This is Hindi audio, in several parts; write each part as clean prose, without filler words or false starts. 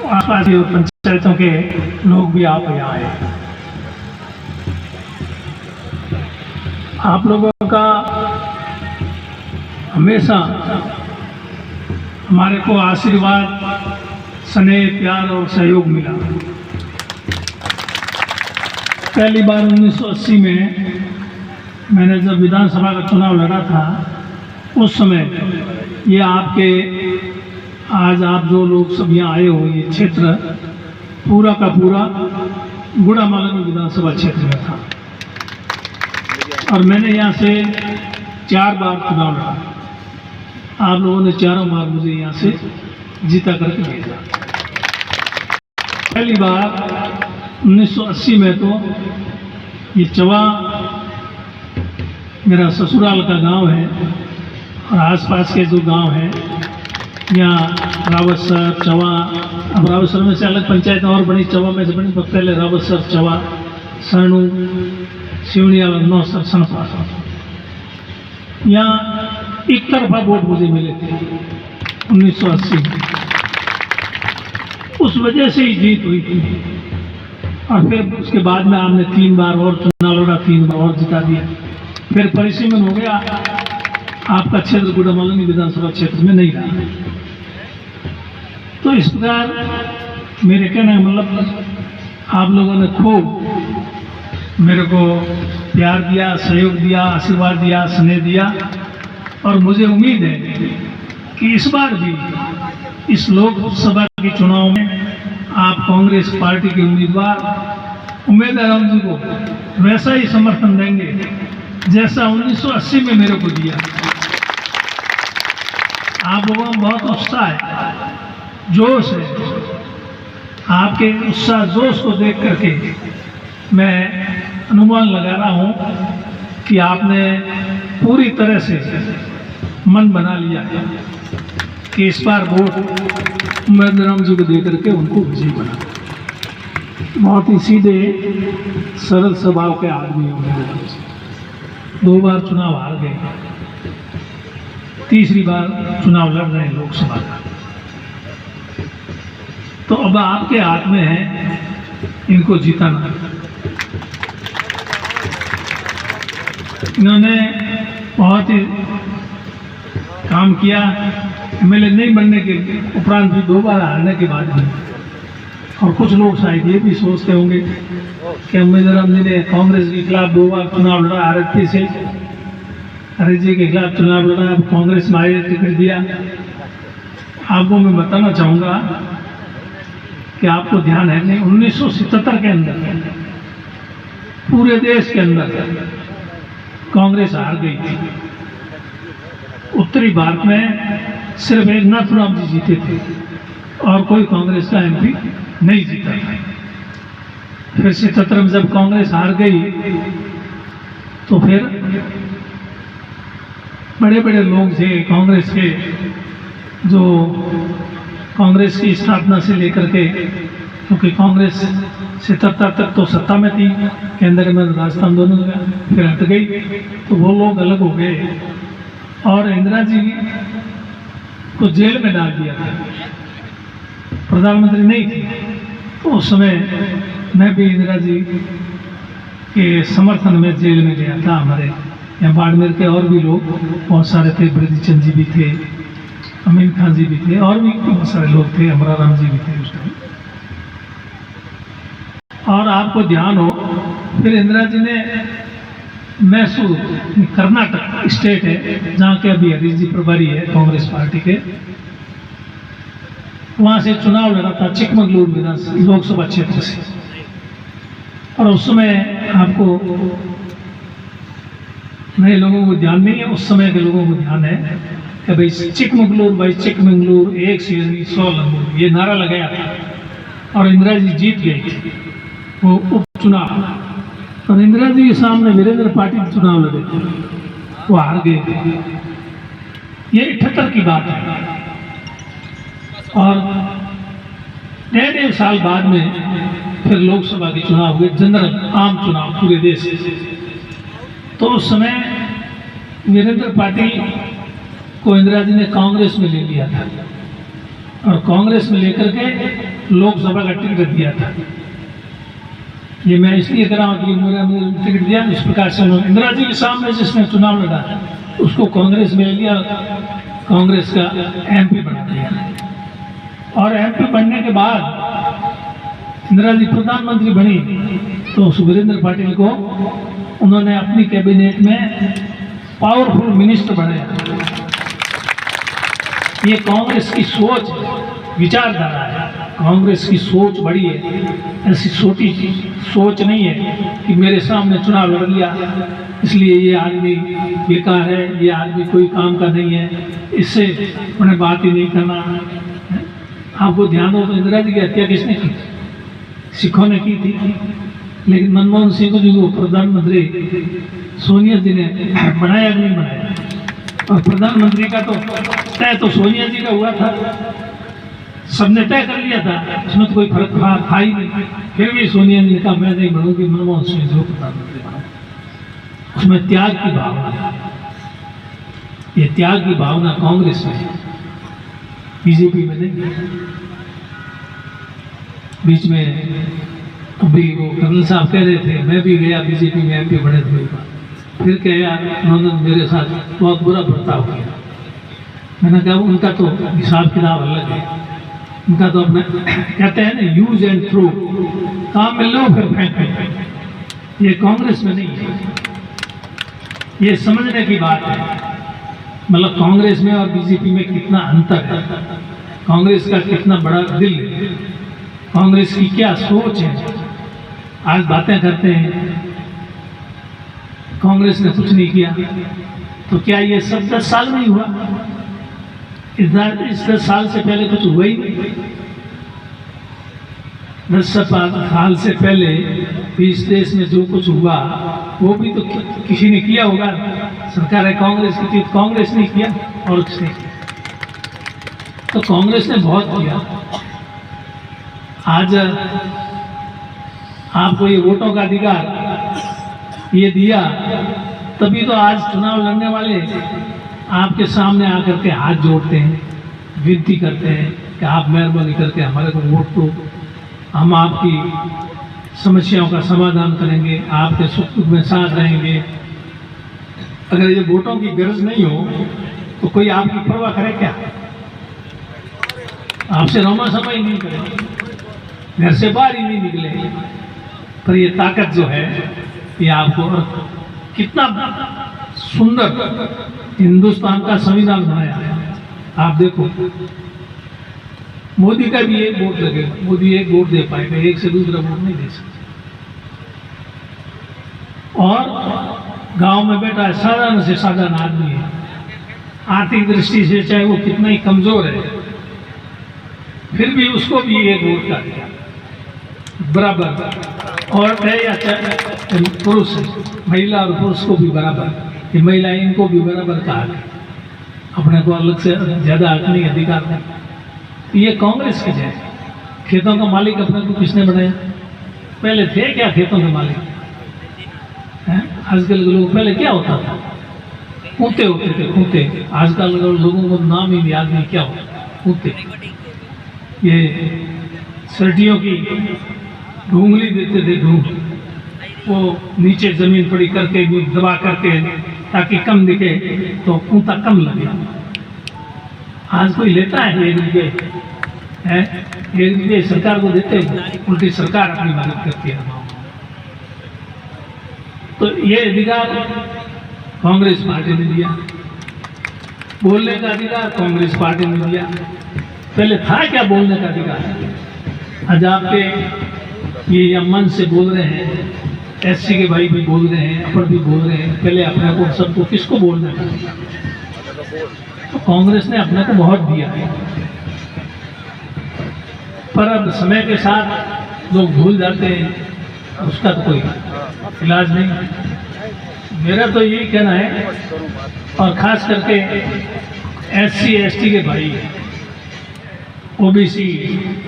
आसपास की पंचायतों के लोग भी आप यहाँ आए। आप लोगों का हमेशा हमारे को आशीर्वाद, स्नेह, प्यार और सहयोग मिला। पहली बार 1980 में मैंने जब विधानसभा का चुनाव लड़ा था, उस समय ये आपके आज आप जो लोग सब यहाँ आए हो, ये क्षेत्र पूरा का पूरा गुड़ामालन विधानसभा क्षेत्र में था और मैंने यहाँ से 4 बार चुनाव लड़ा। आप लोगों ने चारों बार मुझे यहाँ से जीता करके भेजा। पहली बार 1980 में तो ये चवा मेरा ससुराल का गांव है और आसपास के जो गांव हैं यहाँ रावतसर, चवा, अब रावतसर में से अलग पंचायत और बनी, चवा में से बनी, तो पहले रावतसर, चवा, सरनू, सिवनिया, नौसर, सनपा, यहाँ एक तरफा वोट मुझे मिले थे 1980 में। उस वजह से ही जीत हुई थी और फिर उसके बाद में आपने 3 बार और चुनाव लड़ा, 3 बार और जिता दिया। फिर परिसीमन हो गया, आपका क्षेत्र गुड़ामालन विधानसभा क्षेत्र में नहीं रहा। तो इस प्रकार मेरे कहने का मतलब आप लोगों ने खूब मेरे को प्यार दिया, सहयोग दिया, आशीर्वाद दिया, स्नेह दिया और मुझे उम्मीद है कि इस बार भी इस लोकसभा के चुनाव में आप कांग्रेस पार्टी के उम्मीदवार उम्मीदवार जी को वैसा ही समर्थन देंगे जैसा 1980 में मेरे को दिया। आप लोगों में बहुत उत्साह है, जोश है। आपके उत्साह, जोश को देख करके मैं अनुमान लगा रहा हूं कि आपने पूरी तरह से मन बना लिया है कि इस बार वोट उम्मीदवार जी को दे करके उनको विजयी बना। बहुत ही सीधे सरल स्वभाव के आदमी होंगे। 2 बार चुनाव हार गए, तीसरी बार चुनाव लड़ रहे हैं लोकसभा का। तो अब आपके हाथ में है इनको जिताना। इन्होंने बहुत ही काम किया, एमएलए नहीं बनने के उपरांत भी 2 बार हारने के बाद भी। और कुछ लोग शायद ये भी सोचते होंगे कि उम्मीदवार जी ने कांग्रेस के खिलाफ 2 बार चुनाव लड़ा, आरती से हरीश जी के खिलाफ चुनाव लड़ा, अब कांग्रेस में आए, टिकट दिया। आपको मैं बताना चाहूँगा कि आपको ध्यान है नहीं, 1977 के अंदर पूरे देश के अंदर कांग्रेस हार गई थी। उत्तरी भारत में सिर्फ एक नाथूराम जी जीते थे और कोई कांग्रेस का एमपी नहीं जीता था। फिर 77 में जब कांग्रेस हार गई तो फिर बड़े बड़े लोग थे कांग्रेस के, जो कांग्रेस की स्थापना से लेकर के, क्योंकि कांग्रेस 77 तक तो सत्ता में थी, केंद्र में राजस्थान दोनों जगह, फिर हट गई तो वो लोग अलग हो गए और इंदिरा जी को जेल में डाल दिया था। प्रधानमंत्री नहीं थी तो उस समय मैं भी इंदिरा जी के समर्थन में जेल में गया था। हमारे यहाँ बाड़मेर के और भी लोग बहुत सारे थे, बृद्धि चंद जी भी थे, अमीन खान जी भी थे और भी बहुत सारे लोग थे, अमरा राम जी भी थे उस टाइम। और आपको ध्यान हो, फिर इंदिरा जी ने मैसूर, कर्नाटक स्टेट है जहाँ के अभी हरीश जी प्रभारी है कांग्रेस पार्टी के, वहाँ से चुनाव लड़ा था चिकमगलूर विधानसभा लोकसभा क्षेत्र से। और उस समय आपको नए लोगों को ध्यान नहीं है, उस समय के लोगों को ध्यान है कि भाई चिकमगलूर 1 शेरनी 100 लंगूर, ये नारा लगाया था और इंदिरा जी जीत गई थी वो उपचुनाव। और इंदिरा जी के सामने वीरेंद्र पाटिल चुनाव लड़े थे, वो हार गए थे। ये 78 की बात है। और 1.5 साल बाद में फिर लोकसभा के चुनाव हुए, जनरल आम चुनाव पूरे देश से। तो उस समय वीरेंद्र पाटिल को इंदिरा जी ने कांग्रेस में ले लिया था और कांग्रेस में लेकर के लोकसभा का टिकट दिया था। ये मैं इसलिए कह रहा हूँ कि मेरा टिकट दिया, इस प्रकार से इंदिरा जी के सामने जिसने चुनाव लड़ा उसको कांग्रेस में लिया, कांग्रेस का MP बना दिया। और MP बनने के बाद इंदिरा जी प्रधानमंत्री बनी तो सुखविंदर पाटिल को उन्होंने अपनी कैबिनेट में पावरफुल मिनिस्टर बनाया। ये कांग्रेस की सोच विचारधारा है, कांग्रेस की सोच बड़ी है, ऐसी छोटी सोच नहीं है कि मेरे सामने चुनाव लड़ लिया इसलिए ये आदमी बेकार है, ये आदमी कोई काम का नहीं है, इससे उन्हें बात ही नहीं करना। आपको ध्यान हो तो इंदिरा जी की हत्या किसने की? सिखों ने की थी, लेकिन मनमोहन सिंह जी को प्रधानमंत्री सोनिया जी ने बनाया नहीं बनाया। और प्रधानमंत्री का तो तय तो सोनिया जी का हुआ था, सबने तय कर लिया था, उसमें तो कोई फर्क था ही नहीं। फिर भी सोनिया जी ने कहा मैं नहीं बनूंगी, मनमोहन सिंह जो प्रधानमंत्री बना। उसमें त्याग की भावना है, ये त्याग की भावना कांग्रेस में है, बीजेपी में नहीं। बीच में अभी वो कर्नल साहब कह रहे थे मैं भी गया बीजेपी में MP बने थे, फिर कह यार उन्होंने मेरे साथ बहुत बुरा बर्ताव किया। मैंने कहा उनका तो हिसाब किताब अलग है, उनका तो अपना कहते हैं ना यूज एंड थ्रो, काम में लो फिर फेंक। ये कांग्रेस में नहीं है, ये समझने की बात है। मतलब कांग्रेस में और बीजेपी में कितना अंतर है, कांग्रेस का कितना बड़ा दिल है, कांग्रेस की क्या सोच है। आज बातें करते हैं कांग्रेस ने कुछ नहीं किया, तो क्या ये सब 10 साल में ही हुआ? इस 10 साल से पहले कुछ हुआ ही नहीं। 10 साल से पहले इस देश में जो कुछ हुआ वो भी तो किसी ने किया होगा। सरकार है कांग्रेस की थी, कांग्रेस ने किया और किसने किया? तो कांग्रेस ने बहुत किया। आज आपको ये वोटों का अधिकार ये दिया, तभी तो आज चुनाव लड़ने वाले आपके सामने आकर के हाथ जोड़ते हैं, विनती करते हैं कि आप मेहरबानी करके हमारे को वोट दो, हम आपकी समस्याओं का समाधान करेंगे, आपके सुख दुख में साथ रहेंगे। अगर ये वोटों की गरज नहीं हो तो कोई आपकी परवाह करे क्या? आपसे रोमा सफाई नहीं करेंगे, घर से बाहर ही नहीं निकलेंगे। पर ये ताकत जो है ये आपको, और कितना सुंदर हिंदुस्तान का संविधान बनाया है। आप देखो मोदी का भी एक वोट लगेगा, मोदी एक वोट दे पाएगा, एक से दूसरा वोट नहीं दे सकता। और गांव में बैठा है साधारण से साधारण आदमी है, आर्थिक दृष्टि से चाहे वो कितना ही कमजोर है, फिर भी उसको भी एक वोट का दिया बराबर। औरत है या चाहे पुरुष है, महिला और पुरुष को भी बराबर, ये महिला इनको भी बराबर का हक है, अपने को अलग से ज्यादा हक नहीं, अधिकार नहीं। ये कांग्रेस की जय। खेतों का मालिक अपने को किसने बनाया? पहले थे क्या खेतों के मालिक? आजकल के लोग, पहले क्या होता था? कूते होते थे, कूते। आजकल लोगों को नाम ही याद नहीं क्या होता, कूते। ये सर्दियों की ढूंगली देते थे, ढूंग वो नीचे जमीन पड़ी करके दबा करके ताकि कम दिखे तो कूता कम लगे। आज कोई लेता है 1 रुपये है, 1 रुपये सरकार को देते हैं, उल्टी सरकार अपनी मदद करती है। तो ये अधिकार कांग्रेस पार्टी ने दिया, बोलने का अधिकार कांग्रेस पार्टी ने दिया। पहले था क्या बोलने का अधिकार? आज आपके ये मन से बोल रहे हैं, SC के भाई भी बोल रहे हैं, अपर भी बोल रहे हैं, पहले अपने को सबको किसको बोलना था? तो कांग्रेस ने अपने को बहुत दिया है, पर अब समय के साथ लोग भूल जाते हैं, उसका तो कोई इलाज नहीं। मेरा तो यही कहना है, और खास करके SC ST के भाई, OBC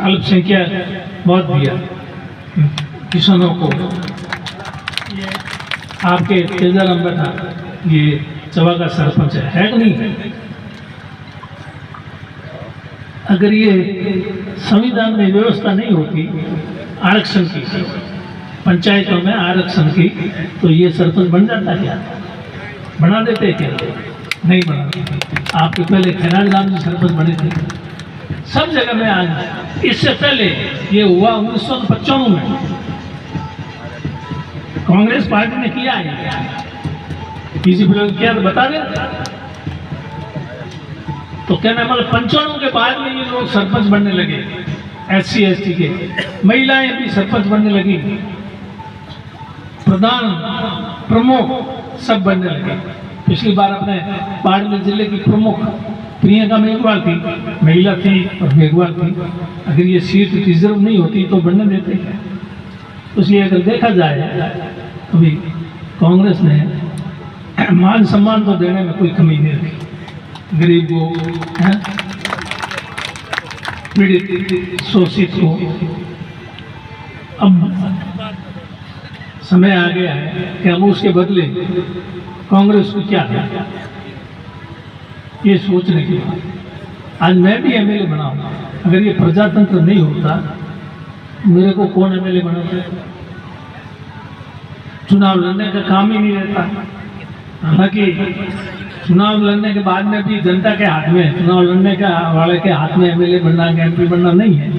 अल्पसंख्यक बहुत दिया किसानों को। आपके तेजाराम बेटा ये चवा का सरपंच है कि नहीं? अगर ये संविधान में व्यवस्था नहीं होती आरक्षण की, पंचायतों में आरक्षण की, तो ये सरपंच बन जाता क्या? बना देते क्या? नहीं बना। आपके पहले खैराज राम जी सरपंच बने थे, सब जगह में आज। इससे पहले ये हुआ 1995 में, कांग्रेस पार्टी ने किया है। बीजेपी लोग किया तो बता दें। तो कहना मतलब 95 के बाद में ये लोग सरपंच बनने लगे, SC ST के। महिलाएं भी सरपंच बनने लगी, प्रधान प्रमुख सब बनने लगे। पिछली बार अपने बाड़मेर जिले की प्रमुख प्रियंका मेघवाल थी, महिला थी और मेघवाल थी। अगर ये सीट रिजर्व नहीं होती तो बनने देते हैं। इसलिए अगर देखा जाए अभी कांग्रेस ने मान सम्मान तो देने में कोई कमी नहीं रखी। गरीब को, पीड़ित शोषित को। अब समय आ गया है कि हम उसके बदले कांग्रेस को क्या दें, ये सोचने की बात। आज मैं भी MLA बना हूँ। अगर ये प्रजातंत्र नहीं होता मेरे को कौन MLA बनाता? चुनाव लड़ने का काम ही नहीं रहता। हालांकि चुनाव लड़ने के बाद में भी जनता के हाथ में, चुनाव लड़ने का वाले के हाथ में MLA बनना, MP बनना नहीं है।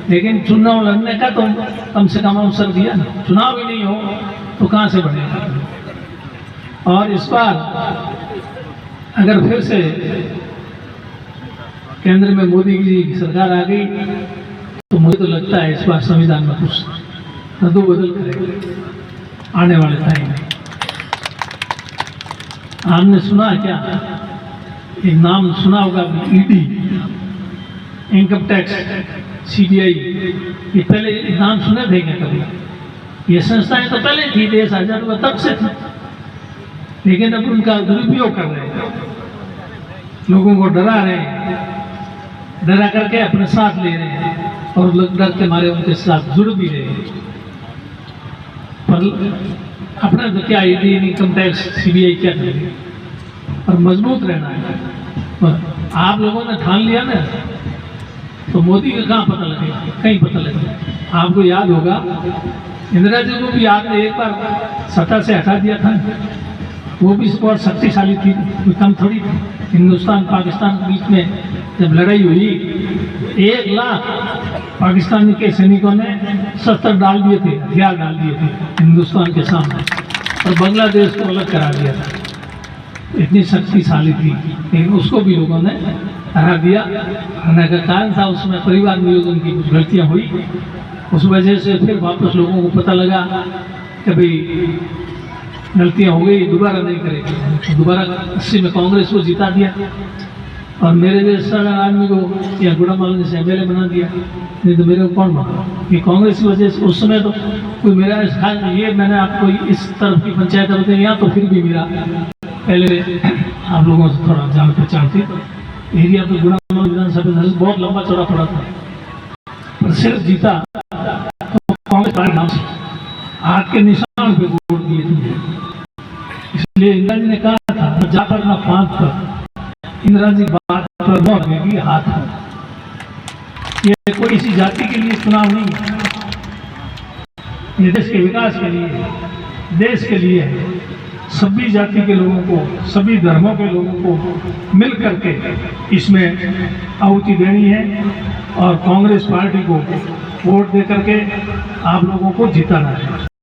लेकिन चुनाव लड़ने का तो कम से कम अवसर दिया ना। चुनाव ही नहीं हो तो कहाँ से बनेगा? और इस बार अगर फिर से केंद्र में मोदी जी की सरकार आ गई तो मुझे तो लगता है इस बार संविधान में कुछ रद्दोबदल करेगा आने वाले टाइम में। आपने सुना है क्या? एक नाम सुना होगा, ED, इनकम टैक्स, CBI। ये पहले नाम सुने थे क्या कभी? ये संस्थाएं तो पहले थी, देश आजाद हुआ तब से थी, लेकिन अब उनका दुरुपयोग कर रहे हैं, लोगों को डरा रहे हैं, डरा करके अपने साथ ले रहे हैं और लोग डर के मारे उनके साथ जुड़ भी रहे हैं। पर अपना तो क्या ED, इनकम टैक्स, CBI क्या करेंगे? और मजबूत रहना है। पर आप लोगों ने ठान लिया ना तो मोदी का कहाँ पता लगेगा? कहीं पता लगेगा। आपको याद होगा इंदिरा जी को भी आपने एक बार सत्ता से हटा दिया था। वो भी बहुत शक्तिशाली थी, कोई कम थोड़ी थी। हिंदुस्तान पाकिस्तान के बीच में जब लड़ाई हुई 1 लाख पाकिस्तानी के सैनिकों ने शस्त्र डाल दिए थे, हथियार डाल दिए थे हिंदुस्तान के सामने, और बांग्लादेश को अलग करा दिया था। इतनी शक्तिशाली थी, लेकिन उसको भी लोगों ने हरा दिया। हराने का कारण था उसमें परिवार नियोजन की कुछ गलतियाँ हुई। उस वजह से फिर वापस लोगों को पता लगा कि भाई गलतियाँ हो गई, दोबारा नहीं करेगी। दोबारा 80 में कांग्रेस को जिता दिया और मेरे जैसा आदमी को या गुड़ामाल से MLA बना दिया। नहीं तो मेरे को कौन बना? ये कांग्रेस की वजह से। उस समय तो कोई मेरा ये मैंने आपको इस तरफ की पंचायत बताई, यहाँ तो फिर भी मेरा पहले आप लोगों से थोड़ा जान पहचान थी। एरिया तो गुड़ामाल विधानसभा बहुत लंबा चौड़ा पड़ा था, पर सिर्फ जीता तो कांग्रेस पार्टी नाम से हाथ के निशान पे वोट दिए थे। इसलिए इंदिरा जी ने कहा था, जाकर ना फांद पर, इंदिरा जी बात पर बहुत लगेगी हाथ पर। ये कोई इसी जाति के लिए चुनाव नहीं है, ये देश के विकास के लिए, देश के लिए है। सभी जाति के लोगों को, सभी धर्मों के लोगों को मिल करके इसमें आहुति देनी है और कांग्रेस पार्टी को वोट दे करके आप लोगों को जिताना है।